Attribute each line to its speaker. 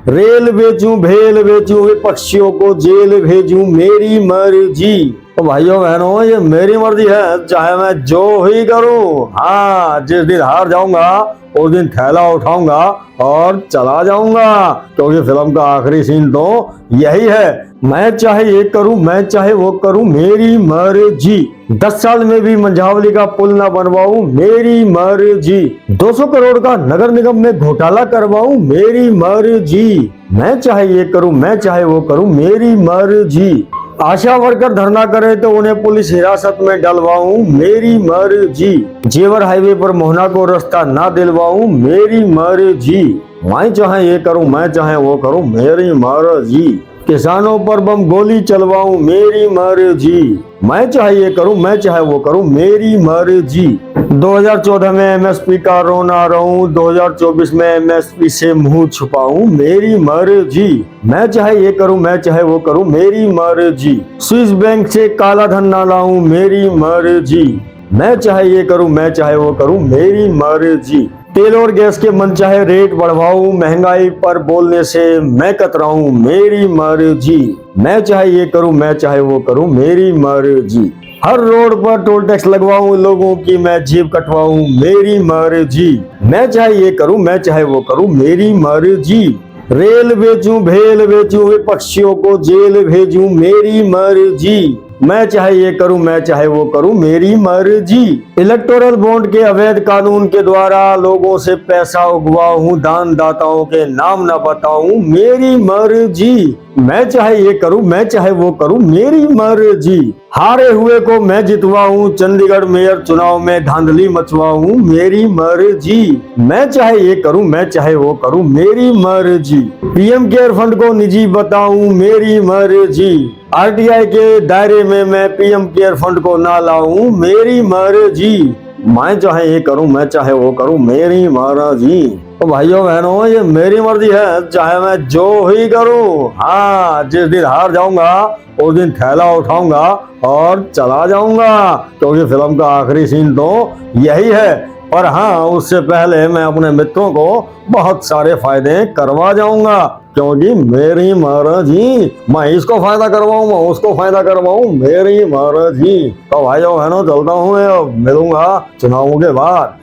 Speaker 1: Rail बेचूं भेल बेचूं विपक्षियों को जेल भेजूं मेरी मर्जी। तो भाइयों बहनों ये मेरी मर्जी है, चाहे मैं जो ही करूं। हाँ, जिस दिन हार जाऊंगा उस दिन थैला उठाऊंगा और चला जाऊंगा, क्योंकि फिल्म का आखिरी सीन तो यही है। मैं चाहे ये करूं, मैं चाहे वो करूं, मेरी मर्जी। 10 साल में भी मंझावली का पुल ना बनवाऊं, मेरी मर्जी। 200 करोड़ का नगर निगम में घोटाला करवाऊं, मेरी मर्जी। मैं चाहे ये करूं, मैं चाहे वो करूं, मेरी मर्जी। आशा वर्कर धरना करे तो उन्हें पुलिस हिरासत में डलवाऊं, मेरी मर्जी। जेवर हाईवे पर मोहना को रास्ता ना दिलवाऊं, मेरी मर्जी। मैं चाहे ये करूं, मैं चाहे वो करूं, मेरी मर्जी। किसानों पर बम गोली चलवाऊं, मेरी मर्जी। मैं चाहे ये करूं, मैं चाहे वो करूं, मेरी मर्जी। 2014 में एमएसपी का रोना रहूं, 2024 में एमएसपी से मुंह छुपाऊं, मेरी मर्जी। मैं चाहे ये करूं, मैं चाहे वो करूं, मेरी मर्जी। स्विस बैंक से काला धन ना लाऊं, मेरी मर्जी। मैं चाहे ये करूं, मैं चाहे वो करूं, मेरी मर्जी। तेल और गैस के मनचाहे रेट बढ़वाऊं, महंगाई पर बोलने से मैं कतराऊं, मेरी मर्जी। मैं चाहे ये करूं, मैं चाहे वो करूं, मेरी मर्जी। हर रोड पर टोल टैक्स लगवाऊं, लोगों की मैं जेब कटवाऊं, मेरी मर्जी। मैं चाहे ये करूं, मैं चाहे वो करूं, मेरी मर्जी। रेल बेचूं भेल बेचूं विपक्षियों को जेल भेजूं, मेरी मर्जी। मैं चाहे ये करूं, मैं चाहे वो करूं, मेरी मर्जी। इलेक्टोरल बॉन्ड के अवैध कानून के द्वारा लोगों से पैसा उगवाऊं, दान दाताओं के नाम न बताऊं, मेरी मर्जी। मैं चाहे ये करूं, मैं चाहे वो करूं, मेरी मर्जी। हारे हुए को मैं जितवाऊं, चंडीगढ़ मेयर चुनाव में धांधली मचवाऊं, मेरी मर्जी। मैं चाहे ये करूं, मैं चाहे वो करूं, मेरी मर्जी। पीएम केयर फंड को निजी बताऊं, मेरी मर्जी। आरटीआई के दायरे में मैं पीएम केयर फंड को ना लाऊं, मेरी मर्जी। मैं चाहे ये करूं, मैं चाहे वो करूं, मेरी मर्जी। तो भाइयों बहनों ये मेरी मर्जी है, चाहे मैं जो ही करूं। हाँ, जिस दिन हार जाऊंगा उस दिन थैला उठाऊंगा और चला जाऊंगा, क्योंकि फिल्म का आखिरी सीन तो यही है। और हाँ, उससे पहले मैं अपने मित्रों को बहुत सारे फायदे करवा जाऊंगा, क्योंकि मेरी मर्जी। मैं इसको फायदा करवाऊं, मैं उसको फायदा करवाऊं, मेरी मर्जी। तो भाइयों बहनों चलता हूँ, मिलूंगा चुनावों के बाद।